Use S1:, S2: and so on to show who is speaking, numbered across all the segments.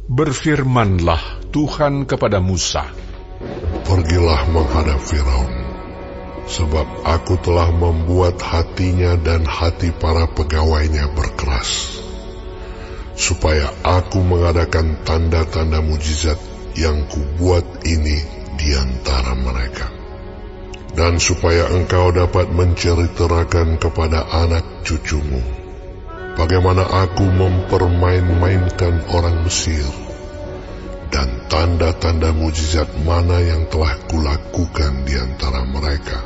S1: Berfirmanlah Tuhan kepada Musa,
S2: "Pergilah menghadap Firaun, sebab aku telah membuat hatinya dan hati para pegawainya berkeras, supaya aku mengadakan tanda-tanda mujizat yang kubuat ini di antara mereka, dan supaya engkau dapat menceritakan kepada anak cucumu bagaimana aku mempermain-mainkan orang Mesir, dan tanda-tanda mujizat mana yang telah kulakukan di antara mereka,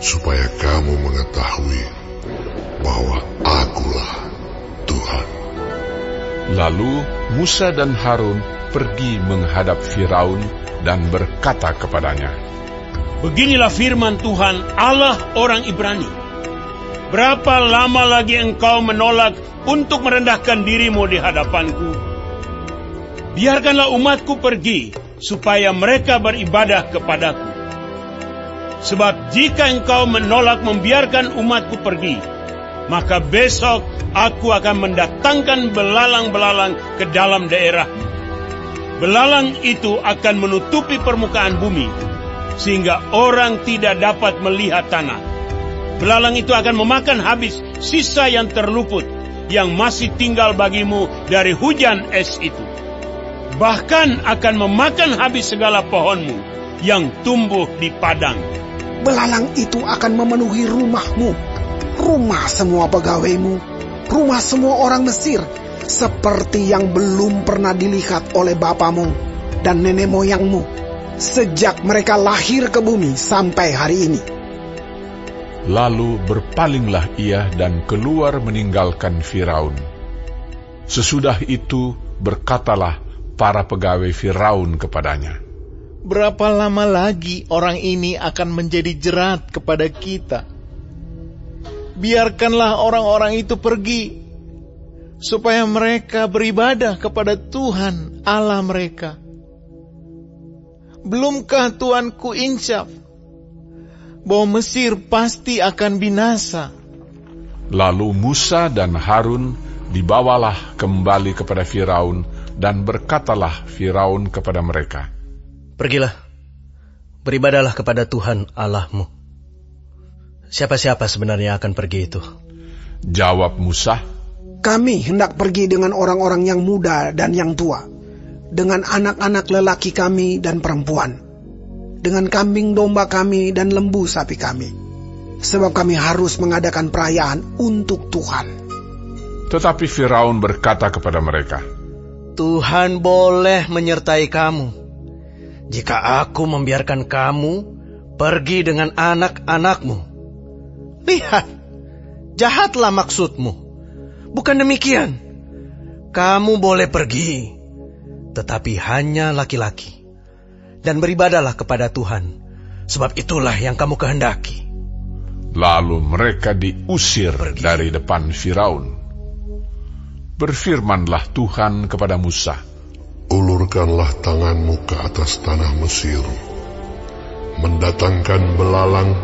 S2: supaya kamu mengetahui bahwa akulah Tuhan."
S1: Lalu Musa dan Harun pergi menghadap Firaun dan berkata kepadanya,
S3: "Beginilah firman Tuhan, Allah orang Ibrani. Berapa lama lagi engkau menolak untuk merendahkan dirimu di hadapanku? Biarkanlah umatku pergi, supaya mereka beribadah kepadaku. Sebab jika engkau menolak membiarkan umatku pergi, maka besok aku akan mendatangkan belalang-belalang ke dalam daerahmu. Belalang itu akan menutupi permukaan bumi, sehingga orang tidak dapat melihat tanah. Belalang itu akan memakan habis sisa yang terluput, yang masih tinggal bagimu dari hujan es itu. Bahkan akan memakan habis segala pohonmu yang tumbuh di padang.
S4: Belalang itu akan memenuhi rumahmu, rumah semua pegawaimu, rumah semua orang Mesir, seperti yang belum pernah dilihat oleh bapamu dan nenek moyangmu, sejak mereka lahir ke bumi sampai hari ini."
S1: Lalu berpalinglah ia dan keluar meninggalkan Firaun. Sesudah itu berkatalah para pegawai Firaun kepadanya,
S5: "Berapa lama lagi orang ini akan menjadi jerat kepada kita? Biarkanlah orang-orang itu pergi, supaya mereka beribadah kepada Tuhan Allah mereka. Belumkah Tuanku insaf bahwa Mesir pasti akan binasa?"
S1: Lalu Musa dan Harun dibawalah kembali kepada Firaun, dan berkatalah Firaun kepada mereka,
S6: "Pergilah, beribadahlah kepada Tuhan Allahmu. Siapa-siapa sebenarnya akan pergi itu?"
S1: Jawab Musa,
S4: "Kami hendak pergi dengan orang-orang yang muda dan yang tua, dengan anak-anak lelaki kami dan perempuan, dengan kambing domba kami dan lembu sapi kami, sebab kami harus mengadakan perayaan untuk Tuhan."
S1: Tetapi Firaun berkata kepada mereka,
S6: "Tuhan boleh menyertai kamu, jika aku membiarkan kamu pergi dengan anak-anakmu. Lihat, jahatlah maksudmu. Bukan demikian. Kamu boleh pergi, tetapi hanya laki-laki, dan beribadahlah kepada Tuhan, sebab itulah yang kamu kehendaki."
S1: Lalu mereka diusir dari depan Firaun. Berfirmanlah Tuhan kepada Musa,
S2: "Ulurkanlah tanganmu ke atas tanah Mesir, mendatangkan belalang,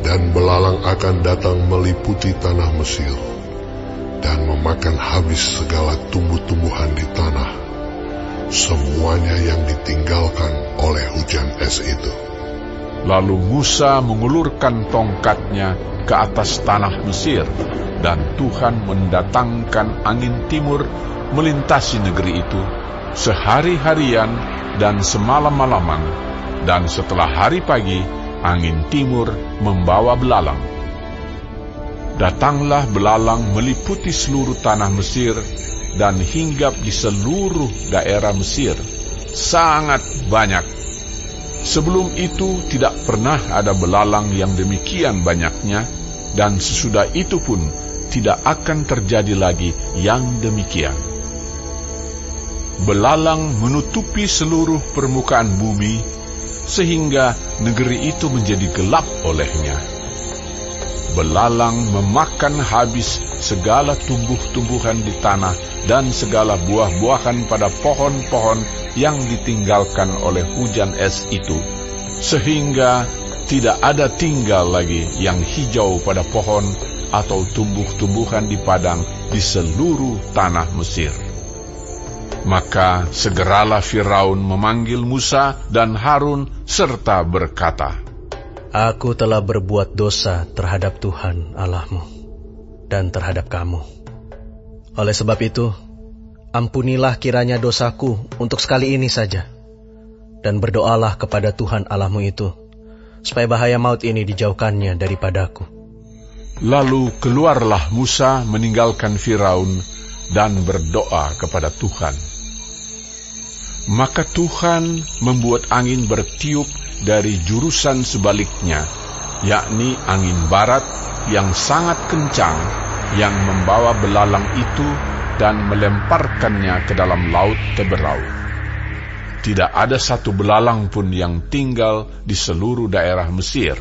S2: dan belalang akan datang meliputi tanah Mesir, dan memakan habis segala tumbuh-tumbuhan di tanah, semuanya yang ditinggalkan oleh hujan es itu."
S1: Lalu Musa mengulurkan tongkatnya ke atas tanah Mesir, dan Tuhan mendatangkan angin timur melintasi negeri itu sehari-harian dan semalam-malaman, dan setelah hari pagi angin timur membawa belalang. Datanglah belalang meliputi seluruh tanah Mesir dan hinggap di seluruh daerah Mesir, sangat banyak. Sebelum itu tidak pernah ada belalang yang demikian banyaknya, dan sesudah itu pun tidak akan terjadi lagi yang demikian. Belalang menutupi seluruh permukaan bumi, sehingga negeri itu menjadi gelap olehnya. Belalang memakan habis segala tumbuh-tumbuhan di tanah dan segala buah-buahan pada pohon-pohon yang ditinggalkan oleh hujan es itu, sehingga tidak ada tinggal lagi yang hijau pada pohon atau tumbuh-tumbuhan di padang di seluruh tanah Mesir. Maka segeralah Firaun memanggil Musa dan Harun serta berkata,
S6: Aku telah berbuat dosa terhadap Tuhan Allahmu dan terhadap kamu. Oleh sebab itu, ampunilah kiranya dosaku untuk sekali ini saja, dan berdoalah kepada Tuhan Allahmu itu, supaya bahaya maut ini dijauhkannya daripadaku.
S1: Lalu keluarlah Musa meninggalkan Firaun dan berdoa kepada Tuhan. Maka Tuhan membuat angin bertiup dari jurusan sebaliknya, yakni angin barat yang sangat kencang, yang membawa belalang itu dan melemparkannya ke dalam laut Teberau. Tidak ada satu belalang pun yang tinggal di seluruh daerah Mesir.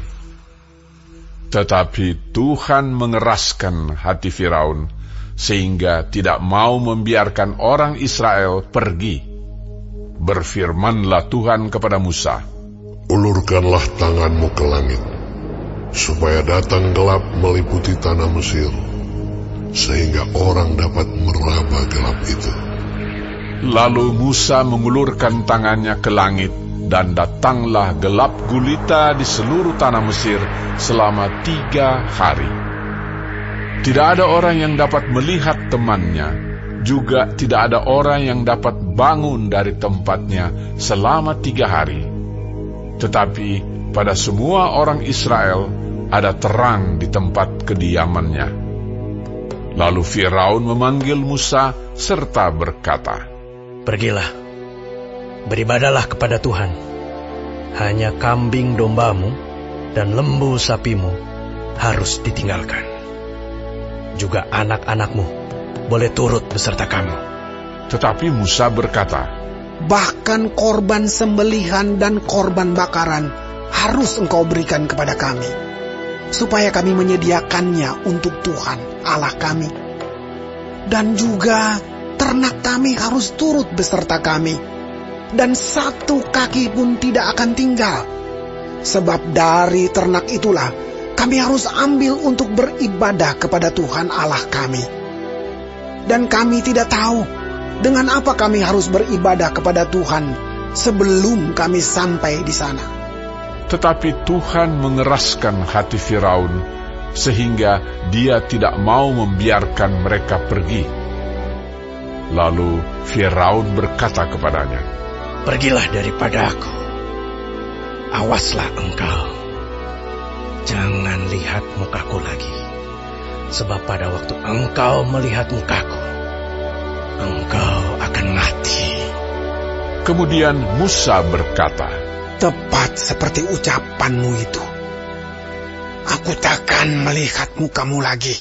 S1: Tetapi Tuhan mengeraskan hati Firaun, sehingga tidak mau membiarkan orang Israel pergi. Berfirmanlah Tuhan kepada Musa,
S2: Ulurkanlah tanganmu ke langit, supaya datang gelap meliputi tanah Mesir, sehingga orang dapat meraba gelap itu.
S1: Lalu Musa mengulurkan tangannya ke langit, dan datanglah gelap gulita di seluruh tanah Mesir selama 3 hari. Tidak ada orang yang dapat melihat temannya, juga tidak ada orang yang dapat bangun dari tempatnya selama 3 hari. Tetapi pada semua orang Israel ada terang di tempat kediamannya. Lalu Firaun memanggil Musa serta berkata,
S6: Pergilah, beribadahlah kepada Tuhan. Hanya kambing dombamu dan lembu sapimu harus ditinggalkan. Juga anak-anakmu boleh turut beserta kamu.
S1: Tetapi Musa berkata,
S4: Bahkan korban sembelihan dan korban bakaran harus engkau berikan kepada kami, supaya kami menyediakannya untuk Tuhan Allah kami. Dan juga ternak kami harus turut beserta kami, dan satu kaki pun tidak akan tinggal. Sebab dari ternak itulah kami harus ambil untuk beribadah kepada Tuhan Allah kami. Dan kami tidak tahu dengan apa kami harus beribadah kepada Tuhan sebelum kami sampai di sana.
S1: Tetapi Tuhan mengeraskan hati Firaun, sehingga dia tidak mau membiarkan mereka pergi. Lalu Firaun berkata kepadanya,
S6: Pergilah daripada aku. Awaslah engkau. Jangan lihat mukaku lagi. Sebab pada waktu engkau melihat mukaku, engkau akan mati.
S1: Kemudian Musa berkata,
S4: Tepat seperti ucapanmu itu. Aku takkan melihat mukamu lagi.